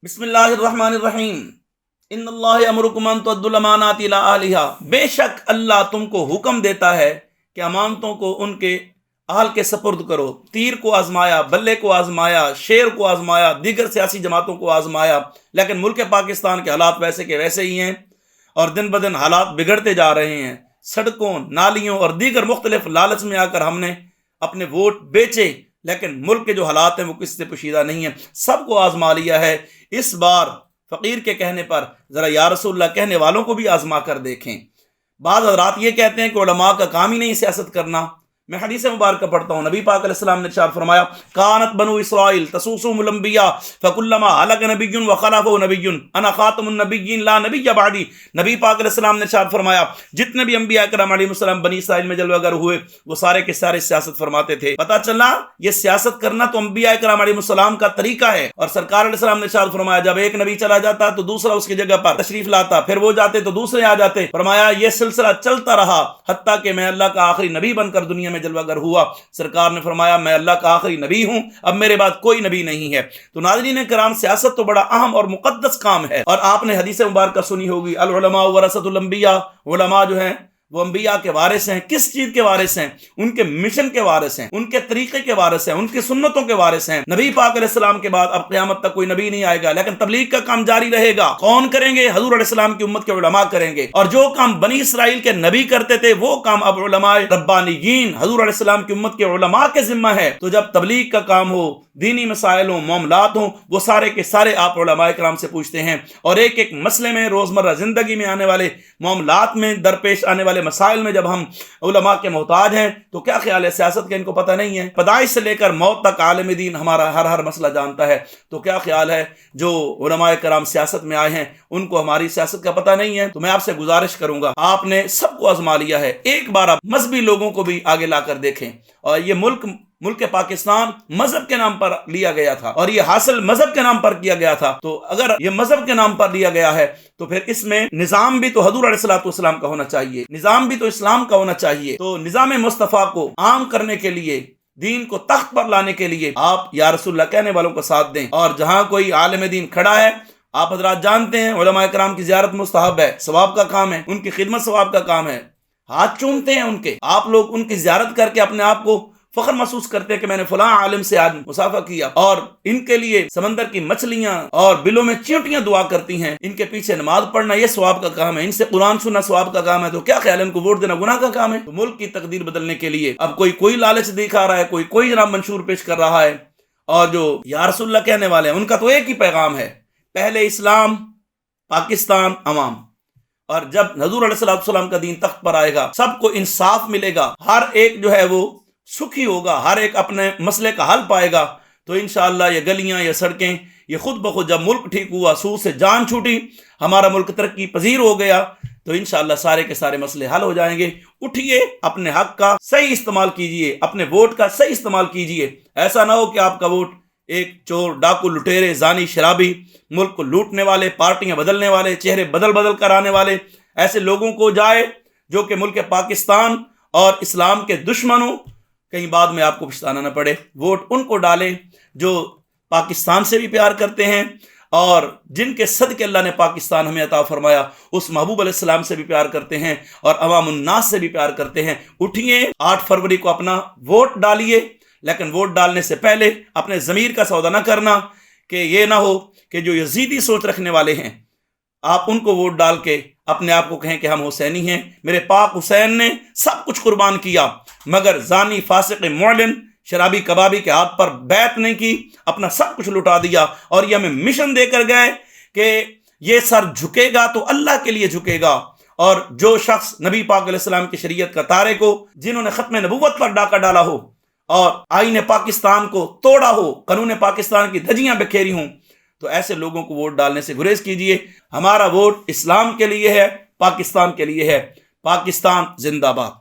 بسم اللہ الرحمن الرحیم ان اللہ یامرکم ان تؤدوا الامانات الی اہلھا، بے شک اللہ تم کو حکم دیتا ہے کہ امانتوں کو ان کے اہل کے سپرد کرو۔ تیر کو آزمایا، بلے کو آزمایا، شیر کو آزمایا، دیگر سیاسی جماعتوں کو آزمایا، لیکن ملک پاکستان کے حالات ویسے کے ویسے ہی ہیں اور دن بدن حالات بگڑتے جا رہے ہیں۔ سڑکوں، نالیوں اور دیگر مختلف لالچ میں آ کر ہم نے اپنے ووٹ بیچے، لیکن ملک کے جو حالات ہیں وہ کسی سے پوشیدہ نہیں ہیں، سب کو آزما لیا ہے۔ اس بار فقیر کے کہنے پر ذرا یا رسول اللہ کہنے والوں کو بھی آزما کر دیکھیں۔ بعض حضرات یہ کہتے ہیں کہ علماء کا کام ہی نہیں سیاست کرنا۔ میں حدیث مبارکہ پڑھتا ہوں، نبی پاک علیہ السلام نے ارشاد فرمایا کانت بنو اسرائیل تسوسهم الانبیاء فکلما ہلک نبی وخلفه نبی انا خاتم النبیین لا نبی بعدی۔ نبی پاک علیہ السلام نے ارشاد فرمایا جتنے بھی انبیاء کرام علیہ السلام بنی اسرائیل میں جلوہ گر ہوئے وہ سارے کے سارے سیاست فرماتے تھے۔ پتہ چلا یہ سیاست کرنا تو انبیاء کرام علیہ السلام کا طریقہ ہے، اور سرکار علیہ السلام نے ارشاد فرمایا جب ایک نبی چلا جاتا تو دوسرا اس کی جگہ پر تشریف لاتا، پھر وہ جاتے تو دوسرے آ جاتے۔ فرمایا یہ سلسلہ چلتا رہا حتیٰ کہ میں اللہ کا آخری نبی بن کر دنیا میں جلوہ گر ہوا۔ سرکار نے فرمایا میں اللہ کا آخری نبی ہوں، اب میرے بعد کوئی نبی نہیں ہے۔ تو ناظرین کرام، سیاست تو بڑا اہم اور مقدس کام ہے، اور آپ نے حدیث مبارکہ سنی ہوگی العلماء ورثۃ الانبیاء، علماء جو ہیں وہ انبیاء کے وارث ہیں۔ کس چیز کے وارث ہیں؟ ان کے مشن کے وارث ہیں، ان کے طریقے کے وارث ہیں، ان کی سنتوں کے وارث ہیں۔ نبی پاک علیہ السلام کے بعد اب قیامت تک کوئی نبی نہیں آئے گا، لیکن تبلیغ کا کام جاری رہے گا۔ کون کریں گے؟ حضور علیہ السلام کی امت کے علماء کریں گے، اور جو کام بنی اسرائیل کے نبی کرتے تھے وہ کام اب علماء ربانیین حضور علیہ السلام کی امت کے علماء کے ذمہ ہے۔ تو جب تبلیغ کا کام ہو، دینی مسائل ہوں، معاملات ہوں، وہ سارے کے سارے آپ علماء کرام سے پوچھتے ہیں، اور ایک ایک مسئلے میں، روزمرہ زندگی میں آنے والے معاملات میں، درپیش آنے والے مسائل میں جب ہم علماء کے محتاج ہیں تو کیا خیال ہے سیاست کا ان کو پتہ نہیں ہے؟ پیدائش سے لے کر موت تک عالم دین ہمارا ہر مسئلہ جانتا ہے، تو کیا خیال ہے جو علماء کرام سیاست میں آئے ہیں ان کو ہماری سیاست کا پتہ نہیں ہے؟ تو میں آپ سے گزارش کروں گا، آپ نے سب کو آزما لیا ہے، ایک بار آپ مذہبی لوگوں کو بھی آگے لا کر دیکھیں۔ اور یہ ملک پاکستان مذہب کے نام پر لیا گیا تھا، اور یہ حاصل مذہب کے نام پر کیا گیا تھا، تو اگر یہ مذہب کے نام پر لیا گیا ہے تو پھر اس میں نظام بھی تو حضور علیہ السلام کا ہونا چاہیے، نظام بھی تو اسلام کا ہونا چاہیے۔ تو نظام مصطفیٰ کو عام کرنے کے لیے، دین کو تخت پر لانے کے لیے آپ یا رسول اللہ کہنے والوں کا ساتھ دیں، اور جہاں کوئی عالم دین کھڑا ہے، آپ حضرات جانتے ہیں علماء کرام کی زیارت مستحب ہے، ثواب کا کام ہے، ان کی خدمت ثواب کا کام ہے، ہاتھ چومتے ہیں ان کے، آپ لوگ ان کی زیارت کر کے اپنے آپ کو فخر محسوس کرتے ہیں کہ میں نے فلاں عالم سے آج مصافحہ کیا، اور ان کے لیے سمندر کی مچھلیاں اور بلوں میں چیونٹیاں دعا کرتی ہیں، ان کے پیچھے نماز پڑھنا یہ ثواب کا کام ہے، ان سے قرآن سننا ثواب کا کام ہے، تو کیا خیال ہے ان کو ووٹ دینا گناہ کا کام ہے؟ تو ملک کی تقدیر بدلنے کے لیے اب کوئی لالچ دکھا رہا ہے، کوئی جناب منشور پیش کر رہا ہے، اور جو یا رسول اللہ کہنے والے ہیں ان کا تو ایک ہی پیغام ہے، پہلے اسلام، پاکستان، عوام۔ اور جب حضور علیہ السلام کا دین تخت پر آئے گا سب کو انصاف ملے گا، ہر ایک جو ہے وہ سکھی ہوگا، ہر ایک اپنے مسئلے کا حل پائے گا، تو انشاءاللہ یہ گلیاں، یہ سڑکیں، یہ خود بخود جب ملک ٹھیک ہوا، سود سے جان چھوٹی، ہمارا ملک ترقی پذیر ہو گیا، تو انشاءاللہ سارے کے سارے مسئلے حل ہو جائیں گے۔ اٹھیے، اپنے حق کا صحیح استعمال کیجئے، اپنے ووٹ کا صحیح استعمال کیجئے۔ ایسا نہ ہو کہ آپ کا ووٹ ایک چور، ڈاکو، لٹیرے، زانی، شرابی، ملک کو لوٹنے والے، پارٹیاں بدلنے والے، چہرے بدل کر آنے والے ایسے لوگوں کو جائے جو کہ ملک پاکستان اور اسلام کے دشمن ہوں، کہیں بعد میں آپ کو پچھتانا نہ پڑے۔ ووٹ ان کو ڈالیں جو پاکستان سے بھی پیار کرتے ہیں، اور جن کے صدقے اللہ نے پاکستان ہمیں عطا فرمایا اس محبوب علیہ السلام سے بھی پیار کرتے ہیں، اور عوام الناس سے بھی پیار کرتے ہیں۔ اٹھیے، 8 فروری کو اپنا ووٹ ڈالیے، لیکن ووٹ ڈالنے سے پہلے اپنے ضمیر کا سودا نہ کرنا کہ یہ نہ ہو کہ جو یزیدی سوچ رکھنے والے ہیں آپ ان کو ووٹ ڈال کے اپنے آپ کو کہیں کہ ہم حسینی ہیں۔ میرے پاک حسین نے سب کچھ قربان کیا، مگر زانی، فاسق، معلن، شرابی، کبابی کے ہاتھ پر بیعت نہیں کی، اپنا سب کچھ لٹا دیا، اور یہ ہمیں مشن دے کر گئے کہ یہ سر جھکے گا تو اللہ کے لیے جھکے گا، اور جو شخص نبی پاک علیہ السلام کی شریعت کا تارک ہو، جنہوں نے ختم نبوت پر ڈاکہ ڈالا ہو اور آئین پاکستان کو توڑا ہو، قانون پاکستان کی دھجیاں بکھیری ہوں، تو ایسے لوگوں کو ووٹ ڈالنے سے گریز کیجئے۔ ہمارا ووٹ اسلام کے لیے ہے، پاکستان کے لیے ہے۔ پاکستان زندہ باد۔